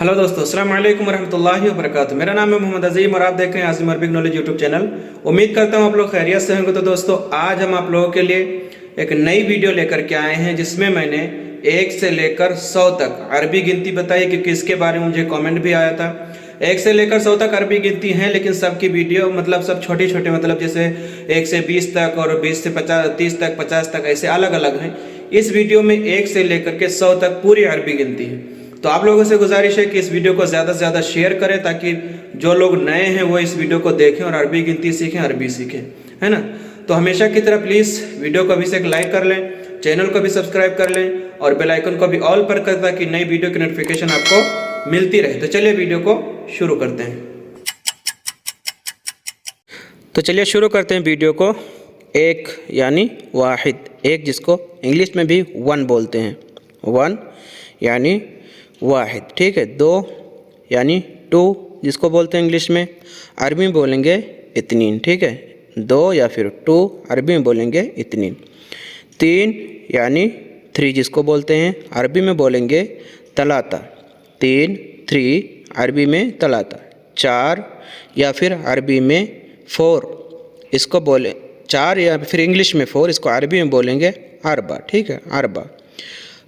Hello दोस्तों, अस्सलाम वालेकुम रहमतुल्लाहि व बरकातुहू। मेरा नाम है मोहम्मद अजीम और आप देख रहे हैं Azim Arabic knowledge YouTube channel. उम्मीद करता हूँ आप लोग खैरियत से होंगे। तो दोस्तों, आज हम आप लोगों के लिए एक नई वीडियो लेकर के आए हैं जिसमें मैंने 1 से लेकर 100 तक अरबी गिनती बताई, क्योंकि इसके बारे में मुझे कॉमेंट भी आया था। 1 से लेकर 100 तक अरबी गिनती हैं, लेकिन सबकी वीडियो मतलब सब छोटे छोटे, मतलब जैसे 1 से 20 तक और 20 से 30 तक, 50 तक, ऐसे अलग अलग हैं। इस वीडियो में 1 से लेकर के 100 तक पूरी अरबी गिनती है। तो आप लोगों से गुजारिश है कि इस वीडियो को ज़्यादा से ज़्यादा शेयर करें, ताकि जो लोग नए हैं वो इस वीडियो को देखें और अरबी गिनती सीखें, अरबी सीखें, है ना। तो हमेशा की तरह प्लीज़ वीडियो को अभी से एक लाइक कर लें, चैनल को भी सब्सक्राइब कर लें और बेल आइकन को भी ऑल पर कर, ताकि नई वीडियो की नोटिफिकेशन आपको मिलती रहे। तो चलिए वीडियो को शुरू करते हैं। तो चलिए शुरू करते हैं वीडियो को। 1 यानी वाहिद, 1 जिसको इंग्लिश में भी 1 बोलते हैं, 1 यानी वाहिद, ठीक है। 2 यानी 2 जिसको बोलते हैं इंग्लिश में, अरबी में बोलेंगे इतनीन, ठीक है। 2 या फिर 2 अरबी में बोलेंगे इतनीन। 3 यानी 3 जिसको बोलते हैं, अरबी में बोलेंगे तलाता, 3 अरबी में तलाता। 4 या फिर अरबी में 4 इसको बोले, 4 या फिर इंग्लिश में 4 इसको अरबी में बोलेंगे अरबा, ठीक है, अरबा।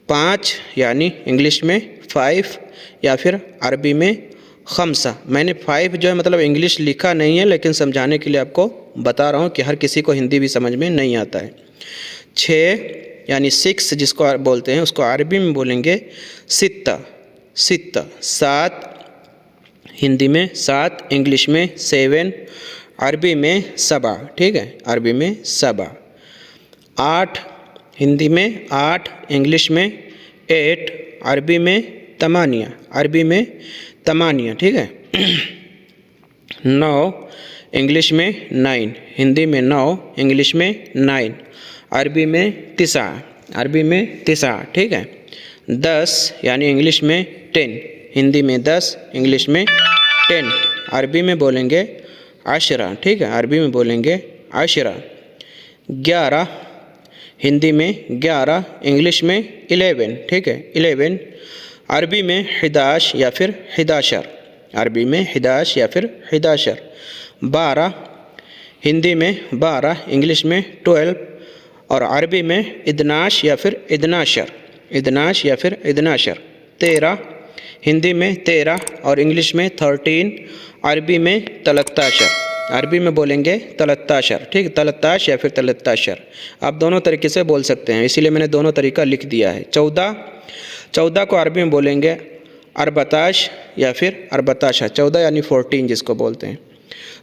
5 यानी इंग्लिश में 5 या फिर अरबी में खमसा। मैंने 5 जो है मतलब इंग्लिश लिखा नहीं है, लेकिन समझाने के लिए आपको बता रहा हूँ कि हर किसी को हिंदी भी समझ में नहीं आता है। 6 यानी 6 जिसको बोलते हैं, उसको अरबी में बोलेंगे सित्ता, सित्ता। 7 हिंदी में 7, इंग्लिश में 7, अरबी में सबा, ठीक है, अरबी में सबा। 8 हिंदी में 8, इंग्लिश में 8, अरबी में तमानिया, अरबी में तमानिया, ठीक है। 9 इंग्लिश में 9, हिंदी में 9, इंग्लिश में 9, अरबी में तिसा, अरबी में तिसा, ठीक है। 10 यानी इंग्लिश में 10, हिंदी में 10, इंग्लिश में 10, अरबी में बोलेंगे आशरा, ठीक है, अरबी में बोलेंगे आशरा। 11 हिंदी में 11, इंग्लिश में 11, ठीक है, 11, अरबी में 11 या फिर 11, अरबी में 11 या फिर 11। 12 हिंदी में 12, इंग्लिश में 12 और अरबी में 11 या फिर 11, 11 या फिर 11। 13 हिंदी में 13 और इंग्लिश में 13, अरबी में 13, अरबी में बोलेंगे 13, ठीक, 13 या फिर 13। आप दोनों तरीके से बोल सकते हैं, इसीलिए मैंने दोनों तरीका लिख दिया है। 14 को अरबी में बोलेंगे अरबताश या फिर अरबताशा, 14 यानी 14 जिसको बोलते हैं।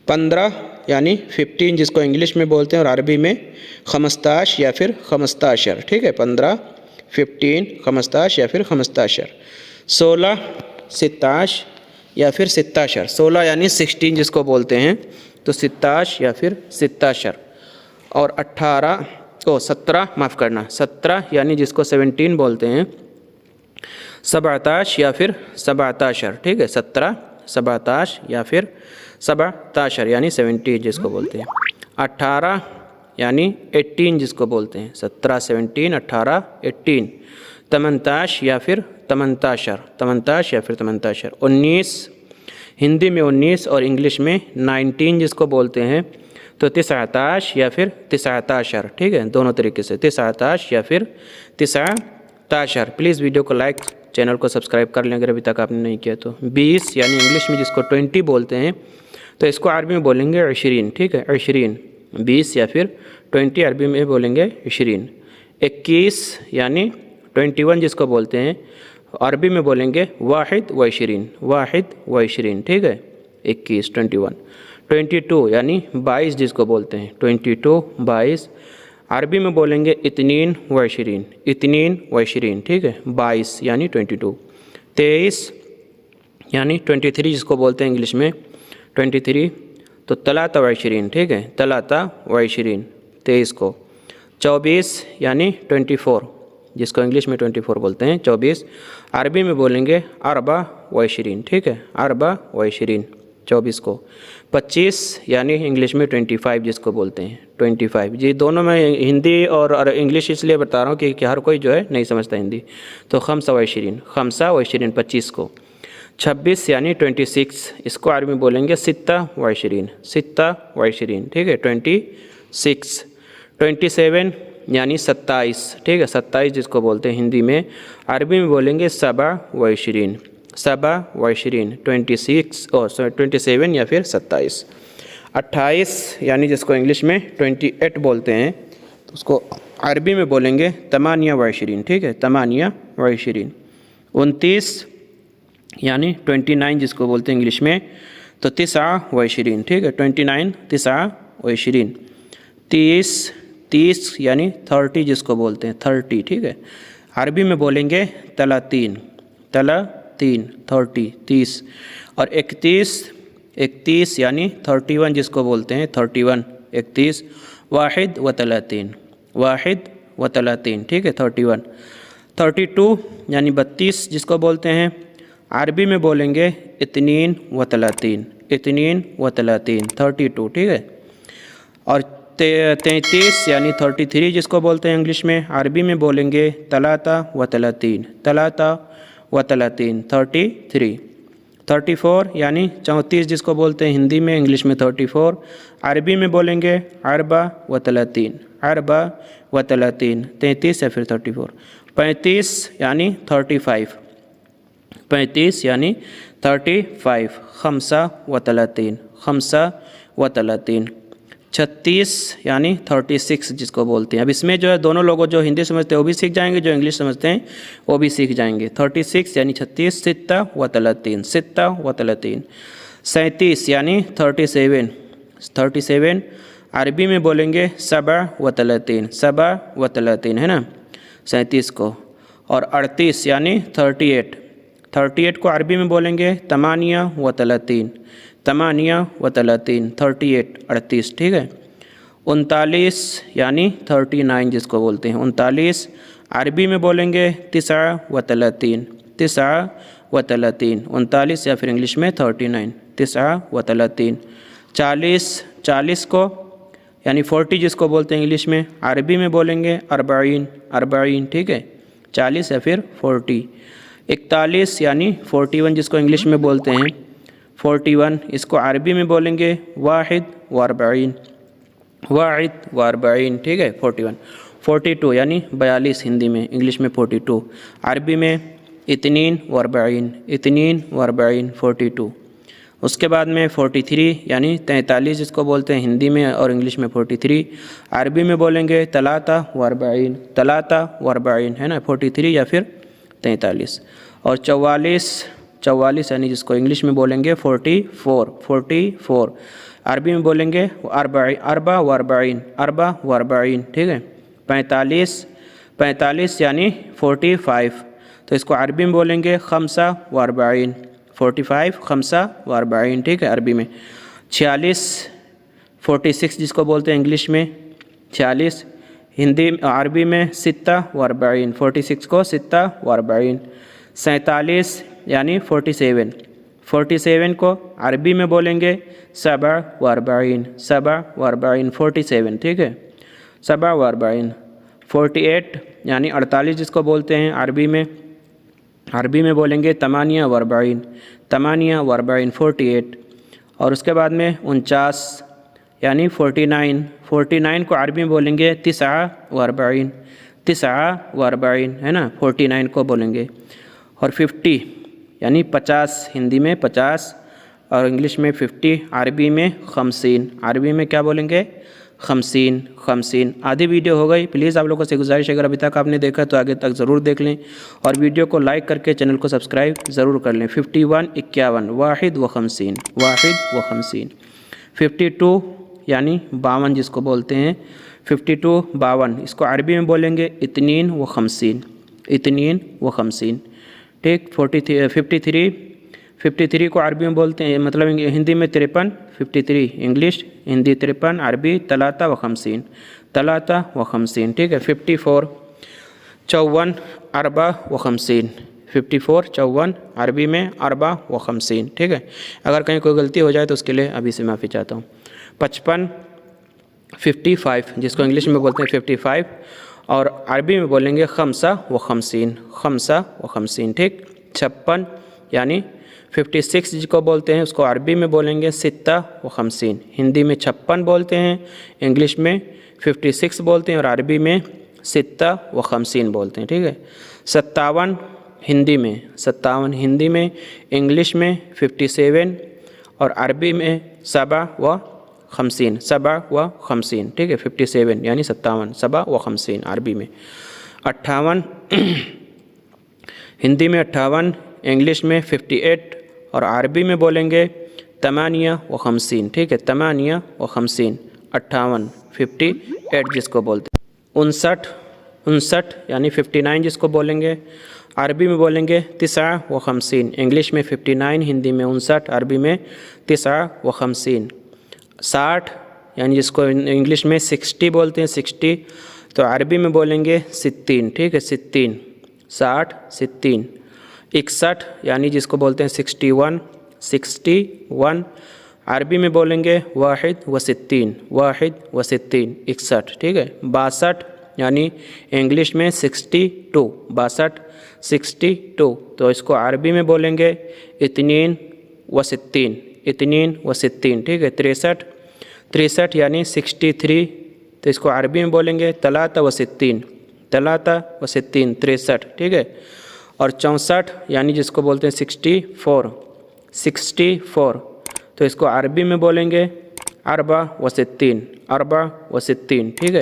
15 यानी 15 जिसको इंग्लिश में बोलते हैं और अरबी में खमस्ताश या फिर खमस्ताशर, ठीक है, 15, 15, खमस्ताश या फिर खमस्ताशर। 16 सित्ताश या फिर सित्ताशर, 16 यानी 16 जिसको बोलते हैं, तो सित्ताश या फिर सित्ताशर। और 17 माफ़ करना, 17 यानी जिसको 17 बोलते हैं, सबताश या फिर सबताशर, ठीक है, 17, सबताश या फिर सबताशर यानी 17 जिसको बोलते हैं। 18 यानी 18 जिसको बोलते हैं, 17, 17, 18, 18। 18 या फिर तमंताशर, 18 या फिर तमंताशर। 19 हिंदी में 19 और इंग्लिश में 19 जिसको बोलते हैं, तो 19 या फिर 19, ठीक है, दोनों तरीके से 19 या फिर 19। प्लीज़ वीडियो को लाइक, चैनल को सब्सक्राइब कर लें अगर अभी तक आपने नहीं किया तो। 20 यानी इंग्लिश में जिसको 20 बोलते हैं, तो इसको अरबी में बोलेंगे 20, ठीक है, 20, 20 या फिर 20, अरबी में बोलेंगे 20। 21 यानी 21 जिसको बोलते हैं, अरबी में बोलेंगे वाहिद व 20, वाहिद व 20, ठीक है, 21, 21। 22 यानी 22 जिसको बोलते हैं, 22, 22, अरबी में बोलेंगे इतनीन व 20, इतनीन व 20, ठीक है, 22 यानी 22। 23 यानी 23 जिसको बोलते हैं इंग्लिश में 23, तो तलाता व 20, ठीक है, तलाता व 20, 23 को। 24 यानी 24 जिसको इंग्लिश में 24 बोलते हैं, 24, अरबी में बोलेंगे अरबा व 20, ठीक है, अरबा व 20, 24 को। 25 यानी इंग्लिश में 25 जिसको बोलते हैं, 25 जी। दोनों में हिंदी और इंग्लिश इसलिए बता रहा हूँ कि हर कोई जो है नहीं समझता हिंदी। तो खम्सा व 20, खम्सा व 20, 25 को। 26 यानी 26, इसको अरबी में बोलेंगे सित्ता व इशरीन, सित्ता व इशरीन, ठीक है 26। 27 यानी 27, ठीक है 27 जिसको बोलते हैं हिंदी में, अरबी में बोलेंगे सबा व इशरीन, सबा व इशरीन, 27 या फिर 27। 28 यानी जिसको इंग्लिश में 28 बोलते हैं, तो उसको अरबी में बोलेंगे तमानिया व इशरीन, ठीक है तमानिया व इशरीन। 29 यानी 29 जिसको बोलते हैं इंग्लिश में, तो तिसा व इशरीन, ठीक है 29 तिसा व इशरीन। 30 यानी 30 जिसको बोलते हैं 30, ठीक है अरबी में बोलेंगे तलातीन, 30। और 31 यानी 31 जिसको बोलते हैं 31, 31। वाहिद व तलातीन, ठीक है 31। 32 यानी 32 जिसको बोलते हैं, अरबी में बोलेंगे इतनीन व तलातीन, 32, ठीक है। और 33 यानी 33 जिसको बोलते हैं इंग्लिश में, अरबी में बोलेंगे तलाता व तलातीन, 33। 34 यानी 34 जिसको बोलते हैं हिंदी में, इंग्लिश में 34, अरबी में बोलेंगे अरबा व तलातीन, 33 या फिर 34। 35 यानी 35, खमसा व तलातीन, 36 यानी 36 जिसको बोलते हैं। अब इसमें जो है दोनों लोगों जो हिंदी समझते हैं वो भी सीख जाएंगे, जो इंग्लिश समझते हैं वो भी सीख जाएंगे। 36 यानी 36, सित्ता व तलातीन। 37 यानी 37, अरबी में बोलेंगे सबा व तलातीन, है ना 37 को। और 38 यानी 38 को अरबी में बोलेंगे तमानिया व तलातीन, 38, ठीक है। 39 यानी 39 जिसको बोलते हैं, 39 अरबी में बोलेंगे तिसा व तलातीन, 39 या फिर इंग्लिश में 39, तिसा व तलातीन। 40 को यानी 40 जिसको बोलते हैं इंग्लिश में, अरबी में बोलेंगे अरबाइन, ठीक है 40 या फिर 40। 41 यानी 41 जिसको इंग्लिश में बोलते हैं 41, इसको अरबी में बोलेंगे वाहिद व अरबाइन, ठीक है 41। 42 यानी 42 हिंदी में, इंग्लिश में 42, अरबी में इतनीन व अरबाइन, 42। उसके बाद में 43 यानी 43 जिसको बोलते हैं हिंदी में और इंग्लिश में 43, अरबी में बोलेंगे तलाता व अरबाइन, है ना 43 या फिर 43। और 44 यानी जिसको इंग्लिश में बोलेंगे 44, अरबी में बोलेंगे अरबा व अरबाइन, ठीक है। 45 यानी 45, तो इसको अरबी में बोलेंगे खमसा व अरबाइन, 45 खमसा व अरबाइन, ठीक है अरबी में। 46 जिसको बोलते हैं इंग्लिश में 46, हिंदी अरबी में सित्ता व अरबाइन, 46 को सित्ता व अरबाइन। 47 यानी 47 को अरबी में बोलेंगे सबा व अरबाइन, 47, ठीक है सबा व अरबाइन। 48 यानी 48 जिसको बोलते हैं अरबी में बोलेंगे तमानिया व अरबाइन, 48। और उसके बाद में 49 यानी 49 को अरबी में बोलेंगे तिसा व अरबाइन, है ना 49 को बोलेंगे। और 50 यानी 50 हिंदी में 50 और इंग्लिश में 50, अरबी में 50, अरबी में क्या बोलेंगे 50। आधी वीडियो हो गई। प्लीज़ आप लोगों से गुजारिश, अगर अभी तक आपने देखा तो आगे तक ज़रूर देख लें और वीडियो को लाइक करके चैनल को सब्सक्राइब ज़रूर कर लें। 51, 51, वाहिद व 50। 52 यानी 52 जिसको बोलते हैं 52, 52, इसको अरबी में बोलेंगे इतनीन व 50, ठीक। 53 को अरबी में बोलते हैं, मतलब हिंदी में 53, 53 इंग्लिश, हिंदी 53, अरबी तलाता व 50, ठीक है। 54 54 अरबा व 50, 54 54 अरबी में अरबा व 50, ठीक है। अगर कहीं कोई गलती हो जाए तो उसके लिए अभी से माफ़ी चाहता हूँ। 55 जिसको इंग्लिश में बोलते हैं 55 और अरबी में बोलेंगे खमसा व 50, ठीक। 56 यानी 56 जिसको बोलते हैं उसको अरबी में बोलेंगे सित्ता व खमसीन। हिंदी में 56 बोलते हैं, इंग्लिश में 56 बोलते हैं और अरबी में सित्ता व खमसीन बोलते हैं। ठीक है। 57 हिंदी में, इंग्लिश में 57 और अरबी में सबा व खमसीन। ठीक है। 57 यानी 57, सबा व खमसीन अरबी में। 58 हिंदी में 58, इंग्लिश में 58 और अरबी में बोलेंगे तमानिया व खमसीन। ठीक है। तमानिया व खमसीन। 58 58 जिसको बोलते हैं। 59 यानी 59 जिसको बोलेंगे, अरबी में बोलेंगे तिसा व खमसीन। इंग्लिश में 59, हिंदी में 59, अरबी में तिसा व खमसीन। 60 यानी जिसको इंग्लिश में 60 बोलते हैं, 60 तो अरबी में बोलेंगे 60। ठीक है। 60 60 60। 61 यानी जिसको बोलते हैं 61 61, अरबी में बोलेंगे वाहिद व 60 61। ठीक है। 62 यानी इंग्लिश में 62 62, तो इसको अरबी में बोलेंगे इतनीन व 60। ठीक है। 63 यानी 63, तो इसको अरबी में बोलेंगे तलाता व 60 63। ठीक है। और 64 यानी जिसको बोलते हैं 64, तो इसको अरबी में बोलेंगे अरबा व 60 ठीक है।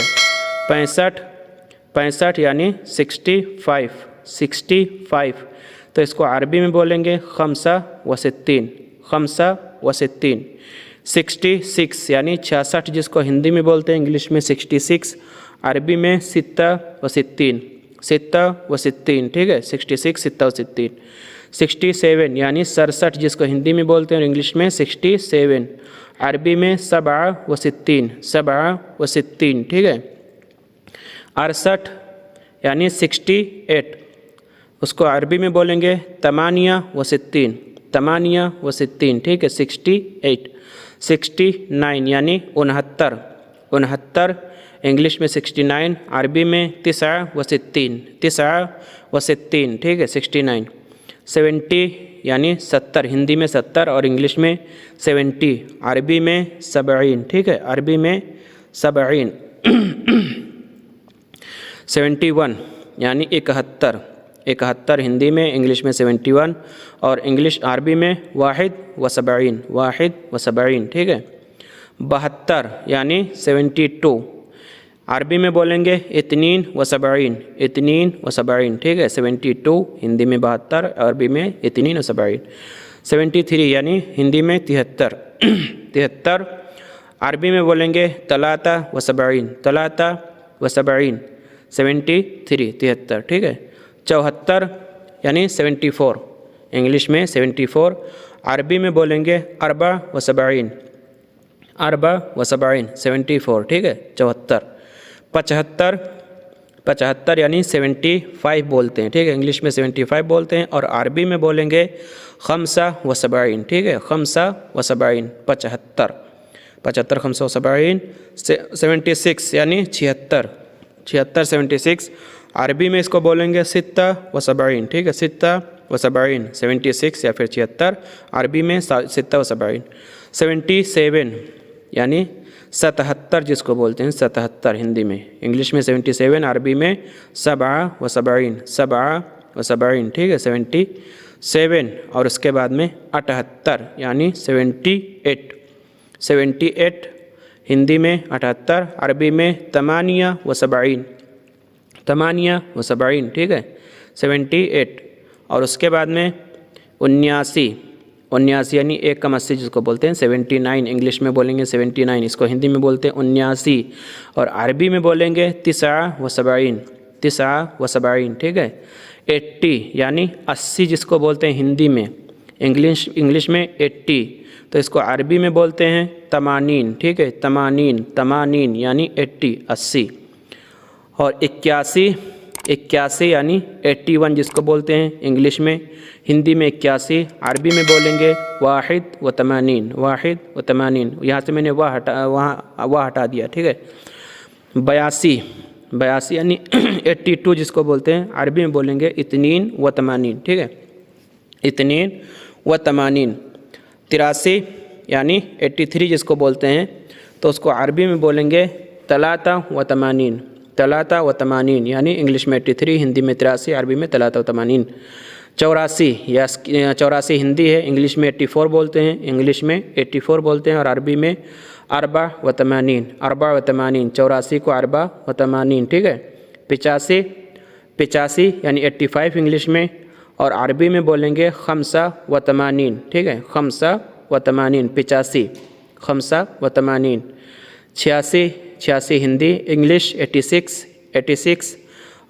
65 यानी 65, तो इसको अरबी में बोलेंगे खमसा व 60। 66 यानी 66 जिसको हिंदी में बोलते हैं, इंग्लिश में 66, अरबी में सित्ता व 60। ठीक है। 66 सित्ता व 60। 67 यानी 67 जिसको हिंदी में बोलते हैं और इंग्लिश में 67, अरबी में सबा व 60। ठीक है। 68 यानी 68, उसको अरबी में बोलेंगे तमानिया व 60। ठीक है। 68। 69 यानी 69, इंग्लिश में 69, अरबी में तिसा व 60। ठीक है। 69। 70 यानी 70, हिंदी में 70 और इंग्लिश में 70, अरबी में 70। ठीक है। अरबी में 70। 71 यानी 71, हिंदी में, इंग्लिश में 71 और इंग्लिश अरबी में वाहिद व 70। ठीक है। 72 यानी 72, अरबी में बोलेंगे इतनीन व 70। ठीक है। 72 हिंदी में 72, अरबी में इतनीन व 70। 73 यानी हिंदी में 73, अरबी में बोलेंगे तलाता व 70। 73। ठीक है। 74 यानी 74, इंग्लिश में 74, अरबी में बोलेंगे अरबा व 70। 74। ठीक है। 74। 75 यानी 75 बोलते हैं। ठीक है। इंग्लिश में 75 बोलते हैं और अरबी में बोलेंगे खमसा व 70। ठीक है। खमसा व 70। 75 खमसा व 70। 76 यानी 76, 76, अरबी में इसको बोलेंगे सित्ता व 70। ठीक है। सित्ता व 70। 76 या फिर 76, अरबी में सित्ता व 70। 77 यानी 77 जिसको बोलते हैं, 77 हिंदी में, इंग्लिश में 77, अरबी में सबा व 70। ठीक है। 77 और उसके बाद में 78 यानी 78, हिंदी में 78, अरबी में तमानिया व 70। ठीक है। 78 और उसके बाद में 79 यानी 1 जिसको बोलते हैं, 79, इंग्लिश में बोलेंगे 79, इसको हिंदी में बोलते हैं 79 और अरबी में बोलेंगे तिसा व 70। ठीक है। 80 यानी 80 जिसको बोलते हैं हिंदी में, इंग्लिश में 80, तो इसको अरबी में बोलते हैं तमानीन। ठीक है। तमानीन यानी 80। और 81 यानी 81 जिसको बोलते हैं, इंग्लिश में, हिंदी में 81, अरबी में बोलेंगे वाहिद व 80। यहाँ से मैंने वाह हटा दिया। ठीक है। 82 यानी 82 जिसको बोलते हैं, अरबी में बोलेंगे इतनीन व 80। ठीक है। इतनीन व तमानीन। 83 यानी 83 जिसको बोलते हैं, तो उसको अरबी में बोलेंगे तलाता व तमानीन। तलाता व तमानीन यानी इंग्लिश में 83, हिंदी में 83, अरबी में तलाता व तमानीन। 84 या 84 हिंदी है, इंग्लिश में 84 बोलते हैं, इंग्लिश में 84 बोलते हैं, और अरबी में अरबा व तमानीन। अरबा व तमानीन, 84 को अरबा व तमानीन, ठीक है। 85 यानी 85 इंग्लिश में, और अरबी में बोलेंगे खमसा व तमानीन, ठीक है। खमसा व तमानीन, 85 खमसा व तमानीन। 86 हिंदी, इंग्लिश 86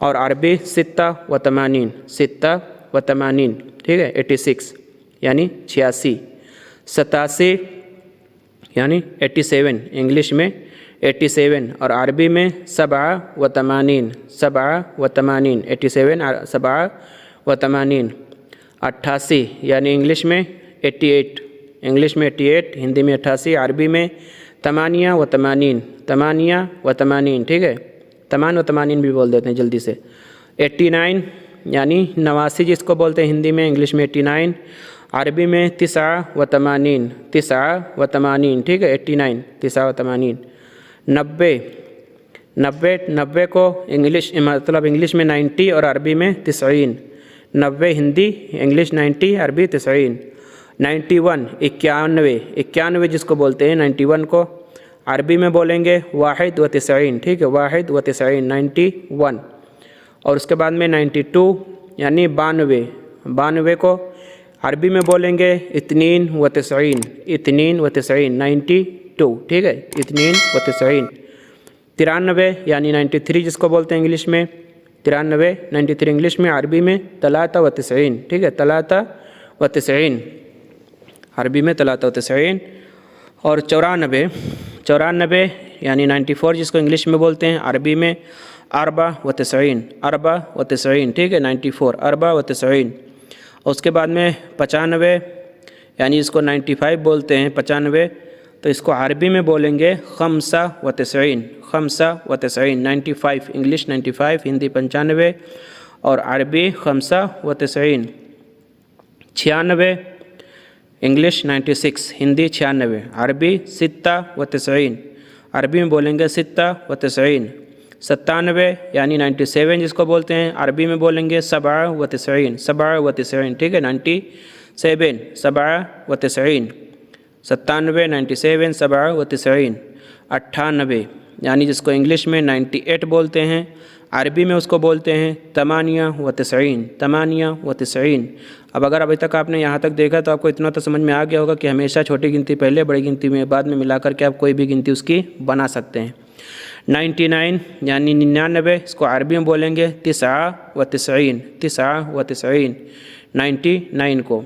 और अरबी सित्ता व तमानीन, सित्ता व तमानीन, ठीक है। 86 यानी 86। 87 यानी 87 इंग्लिश में 87 और अरबी में सबा व तमानीन, सबा व तमानीन, 87 सबा व तमानीन। 88 यानी इंग्लिश में 88, इंग्लिश में 88, हिंदी में 88, अरबी में तमानिया व तमानीन, तमानिया व तमानीन, ठीक है। तमान व तमानीन भी बोल देते हैं जल्दी से। 89 यानी 89 जिसको बोलते हैं, हिंदी में, इंग्लिश में 89, अरबी में तिसा व तमानीन, तिसा व तमानीन, ठीक है। 89 तिसा व तमानीन। 90 को इंग्लिश मतलब इंग्लिश में 90 और अरबी में 90, 90 हिंदी, इंग्लिश 90, अरबी 90। 91 91 जिसको बोलते हैं, 91 को अरबी में बोलेंगे वाहिद व 90, ठीक है। वाहिद व 90, 91। और उसके बाद में 92 यानी 92 को अरबी में बोलेंगे इतनीन व 90, इतनीन व 90, 92, ठीक है। इतनीन व 90। 93 यानी 93 जिसको बोलते हैं इंग्लिश में, 93 इंग्लिश में, अरबी में तलाता व 90, ठीक है। तलाता व 90, अरबी में तलाता व 90। और 94 यानी 94 जिसको इंग्लिश में बोलते हैं, अरबी में अरबा व 90, अरबा व 90, ठीक है। 94 अरबा व 90। और उसके बाद में 95 यानी इसको 95 बोलते हैं, 95, तो इसको अरबी में बोलेंगे खमसा व 90, खमसा व 90, 95 इंग्लिश 95, हिंदी 95 और अरबी खमसा व 90। 96 इंग्लिश 96, हिंदी 96, अरबी सित्ता व 90, अरबी में बोलेंगे सित्ता व 90। 97 यानी 97 जिसको बोलते हैं, अरबी में बोलेंगे सबा व 90, सबा व 90, ठीक है। 97 सबा व 90, 97 97 सबा व 90। 98 यानी जिसको इंग्लिश में 98 बोलते हैं, अरबी में उसको बोलते हैं तमानिया व 90, तमानिया व 90। अब अगर अभी तक आपने यहाँ तक देखा तो आपको इतना तो समझ में आ गया होगा कि हमेशा छोटी गिनती पहले, बड़ी गिनती में बाद में मिलाकर के आप कोई भी गिनती उसकी बना सकते हैं। 99 यानी 99, इसको अरबी में बोलेंगे तिसा व 90, तिसा व 90, 99 को।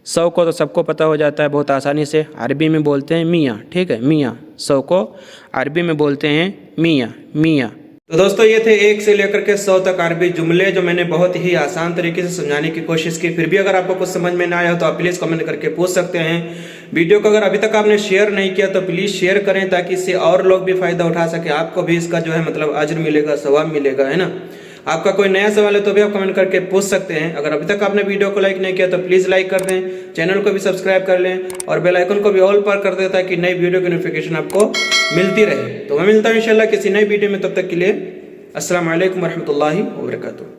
100 को तो सबको पता हो जाता है बहुत आसानी से, अरबी में बोलते हैं मियाँ, ठीक है, मियाँ। 100 को अरबी में बोलते हैं मियाँ, मियाँ। तो दोस्तों ये थे 1 से लेकर के 100 तक अरबी जुमले जो मैंने बहुत ही आसान तरीके से समझाने की कोशिश की। फिर भी अगर आपको कुछ समझ में ना आया हो तो आप प्लीज़ कमेंट करके पूछ सकते हैं। वीडियो को अगर अभी तक आपने शेयर नहीं किया तो प्लीज़ शेयर करें ताकि इससे और लोग भी फ़ायदा उठा सके, आपको भी इसका जो है मतलब अज्र मिलेगा, सवाब मिलेगा, है ना। आपका कोई नया सवाल है तो भी आप कमेंट करके पूछ सकते हैं। अगर अभी तक आपने वीडियो को लाइक नहीं किया तो प्लीज़ लाइक कर दें, चैनल को भी सब्सक्राइब कर लें और बेल आइकन को भी ऑल पर कर दें ताकि नई वीडियो की नोटिफिकेशन आपको मिलती रहे। तो मैं मिलता हूँ इंशाल्लाह किसी नई वीडियो में, तब तक के लिए अस्सलाम वालेकुम रहमतुल्लाहि व बरकातुहू।